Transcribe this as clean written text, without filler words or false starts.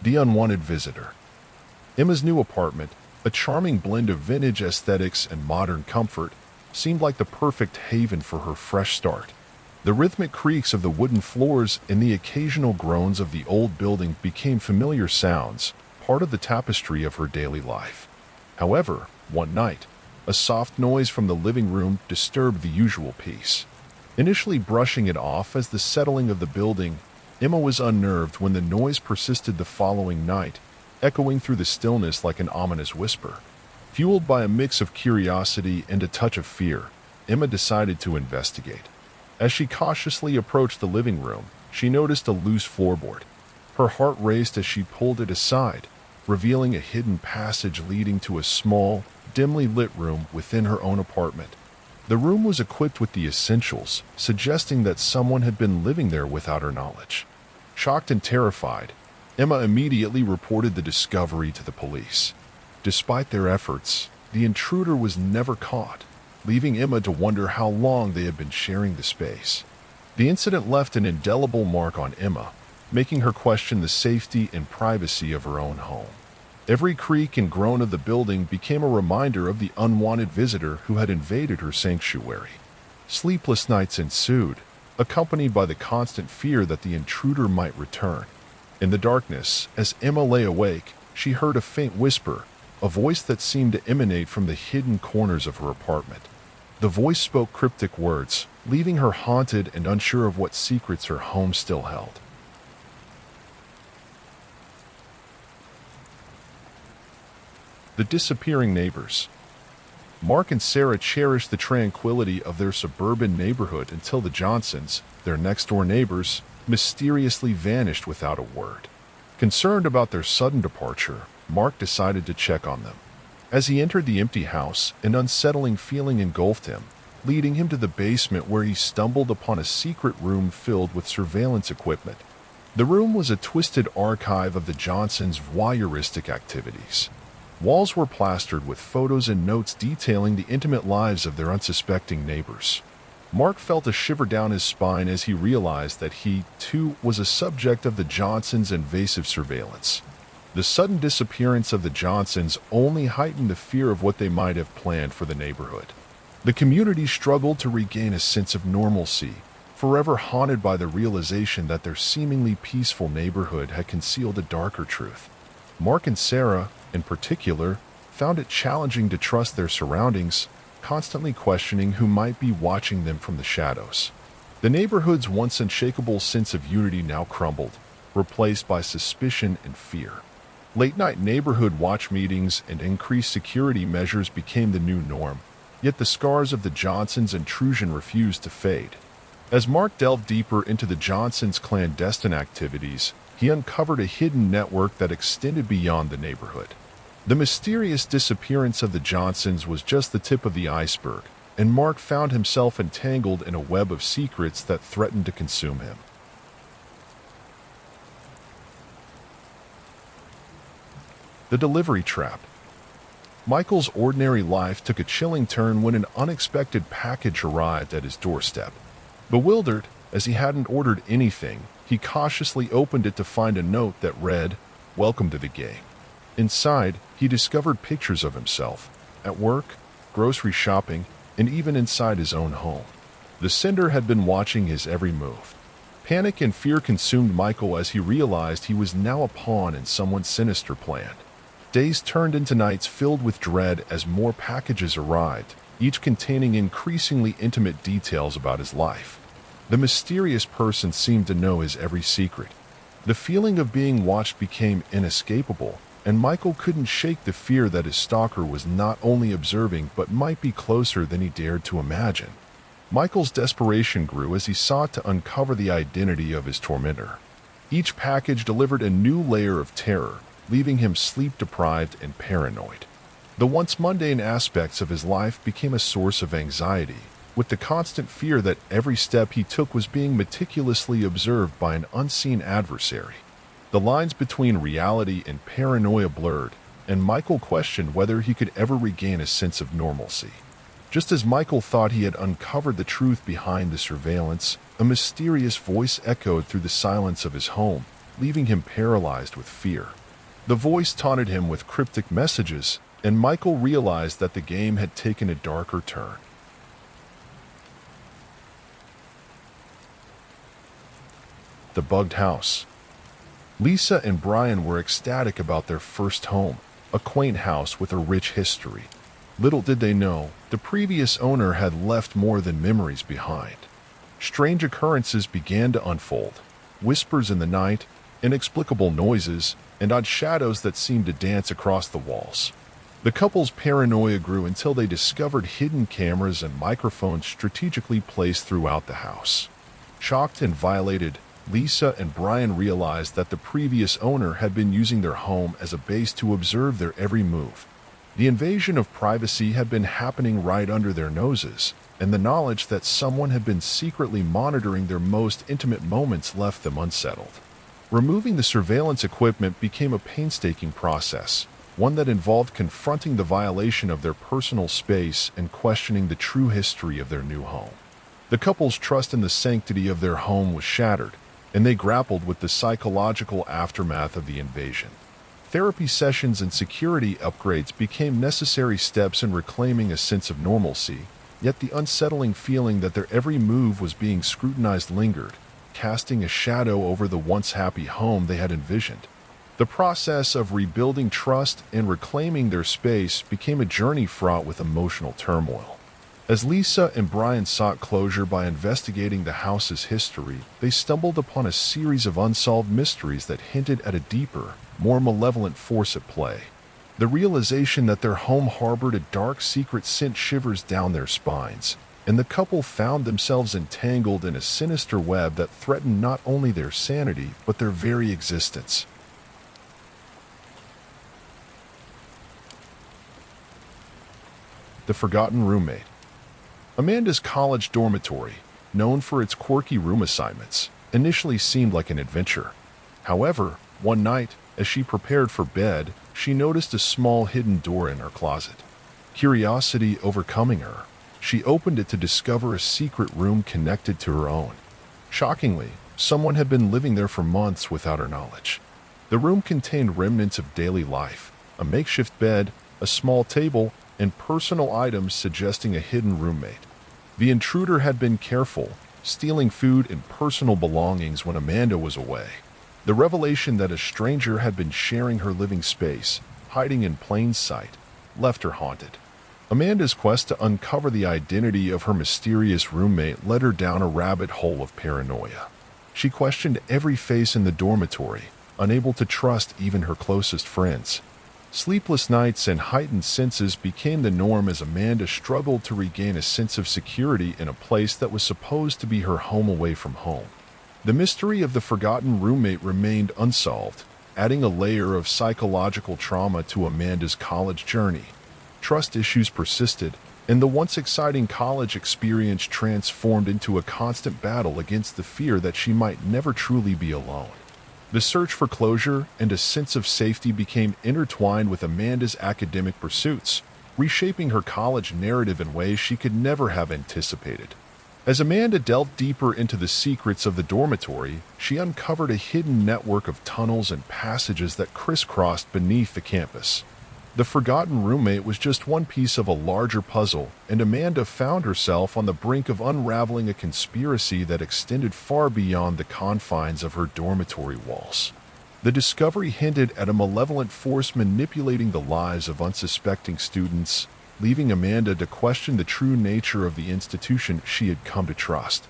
The unwanted visitor. Emma's new apartment, a charming blend of vintage aesthetics and modern comfort, seemed like the perfect haven for her fresh start. The rhythmic creaks of the wooden floors and the occasional groans of the old building became familiar sounds, part of the tapestry of her daily life. However, one night, a soft noise from the living room disturbed the usual peace. Initially brushing it off as the settling of the building, Emma was unnerved when the noise persisted the following night, echoing through the stillness like an ominous whisper. Fueled by a mix of curiosity and a touch of fear, Emma decided to investigate. As she cautiously approached the living room, she noticed a loose floorboard. Her heart raced as she pulled it aside, revealing a hidden passage leading to a small, dimly lit room within her own apartment. The room was equipped with the essentials, suggesting that someone had been living there without her knowledge. Shocked and terrified, Emma immediately reported the discovery to the police. Despite their efforts, the intruder was never caught, leaving Emma to wonder how long they had been sharing the space. The incident left an indelible mark on Emma, making her question the safety and privacy of her own home. Every creak and groan of the building became a reminder of the unwanted visitor who had invaded her sanctuary. Sleepless nights ensued, accompanied by the constant fear that the intruder might return. In the darkness, as Emma lay awake, she heard a faint whisper, a voice that seemed to emanate from the hidden corners of her apartment. The voice spoke cryptic words, leaving her haunted and unsure of what secrets her home still held. The disappearing neighbors. Mark and Sarah cherished the tranquility of their suburban neighborhood until the Johnsons, their next-door neighbors, mysteriously vanished without a word. Concerned about their sudden departure, Mark decided to check on them. As he entered the empty house, an unsettling feeling engulfed him, leading him to the basement where he stumbled upon a secret room filled with surveillance equipment. The room was a twisted archive of the Johnsons' voyeuristic activities. Walls were plastered with photos and notes detailing the intimate lives of their unsuspecting neighbors. Mark felt a shiver down his spine as he realized that he, too, was a subject of the Johnsons' invasive surveillance. The sudden disappearance of the Johnsons only heightened the fear of what they might have planned for the neighborhood. The community struggled to regain a sense of normalcy, forever haunted by the realization that their seemingly peaceful neighborhood had concealed a darker truth. Mark and Sarah, in particular, found it challenging to trust their surroundings, constantly questioning who might be watching them from the shadows. The neighborhood's once unshakable sense of unity now crumbled, replaced by suspicion and fear. Late-night neighborhood watch meetings and increased security measures became the new norm, yet the scars of the Johnsons' intrusion refused to fade. As Mark delved deeper into the Johnsons' clandestine activities, he uncovered a hidden network that extended beyond the neighborhood. The mysterious disappearance of the Johnsons was just the tip of the iceberg, and Mark found himself entangled in a web of secrets that threatened to consume him. The delivery trap. Michael's ordinary life took a chilling turn when an unexpected package arrived at his doorstep. Bewildered, as he hadn't ordered anything, he cautiously opened it to find a note that read, "Welcome to the gang." Inside, he discovered pictures of himself, at work, grocery shopping, and even inside his own home. The sender had been watching his every move. Panic and fear consumed Michael as he realized he was now a pawn in someone's sinister plan. Days turned into nights filled with dread as more packages arrived, each containing increasingly intimate details about his life. The mysterious person seemed to know his every secret. The feeling of being watched became inescapable, and Michael couldn't shake the fear that his stalker was not only observing but might be closer than he dared to imagine. Michael's desperation grew as he sought to uncover the identity of his tormentor. Each package delivered a new layer of terror, leaving him sleep-deprived and paranoid. The once mundane aspects of his life became a source of anxiety, with the constant fear that every step he took was being meticulously observed by an unseen adversary. The lines between reality and paranoia blurred, and Michael questioned whether he could ever regain a sense of normalcy. Just as Michael thought he had uncovered the truth behind the surveillance, a mysterious voice echoed through the silence of his home, leaving him paralyzed with fear. The voice taunted him with cryptic messages, and Michael realized that the game had taken a darker turn. The Bugged House. Lisa and Brian were ecstatic about their first home, a quaint house with a rich history. Little did they know, the previous owner had left more than memories behind. Strange occurrences began to unfold. Whispers in the night, inexplicable noises, and odd shadows that seemed to dance across the walls. The couple's paranoia grew until they discovered hidden cameras and microphones strategically placed throughout the house. Shocked and violated, Lisa and Brian realized that the previous owner had been using their home as a base to observe their every move. The invasion of privacy had been happening right under their noses, and the knowledge that someone had been secretly monitoring their most intimate moments left them unsettled. Removing the surveillance equipment became a painstaking process, one that involved confronting the violation of their personal space and questioning the true history of their new home. The couple's trust in the sanctity of their home was shattered, and they grappled with the psychological aftermath of the invasion. Therapy sessions and security upgrades became necessary steps in reclaiming a sense of normalcy, yet the unsettling feeling that their every move was being scrutinized lingered, casting a shadow over the once happy home they had envisioned. The process of rebuilding trust and reclaiming their space became a journey fraught with emotional turmoil. As Lisa and Brian sought closure by investigating the house's history, they stumbled upon a series of unsolved mysteries that hinted at a deeper, more malevolent force at play. The realization that their home harbored a dark secret sent shivers down their spines, and the couple found themselves entangled in a sinister web that threatened not only their sanity but their very existence. The Forgotten Roommate. Amanda's college dormitory, known for its quirky room assignments, initially seemed like an adventure. However, one night, as she prepared for bed, she noticed a small hidden door in her closet. Curiosity overcoming her, she opened it to discover a secret room connected to her own. Shockingly, someone had been living there for months without her knowledge. The room contained remnants of daily life, a makeshift bed, a small table, and personal items suggesting a hidden roommate. The intruder had been careful, stealing food and personal belongings when Amanda was away. The revelation that a stranger had been sharing her living space, hiding in plain sight, left her haunted. Amanda's quest to uncover the identity of her mysterious roommate led her down a rabbit hole of paranoia. She questioned every face in the dormitory, unable to trust even her closest friends. Sleepless nights and heightened senses became the norm as Amanda struggled to regain a sense of security in a place that was supposed to be her home away from home. The mystery of the forgotten roommate remained unsolved, adding a layer of psychological trauma to Amanda's college journey. Trust issues persisted, and the once exciting college experience transformed into a constant battle against the fear that she might never truly be alone. The search for closure and a sense of safety became intertwined with Amanda's academic pursuits, reshaping her college narrative in ways she could never have anticipated. As Amanda delved deeper into the secrets of the dormitory, she uncovered a hidden network of tunnels and passages that crisscrossed beneath the campus. The forgotten roommate was just one piece of a larger puzzle, and Amanda found herself on the brink of unraveling a conspiracy that extended far beyond the confines of her dormitory walls. The discovery hinted at a malevolent force manipulating the lives of unsuspecting students, leaving Amanda to question the true nature of the institution she had come to trust.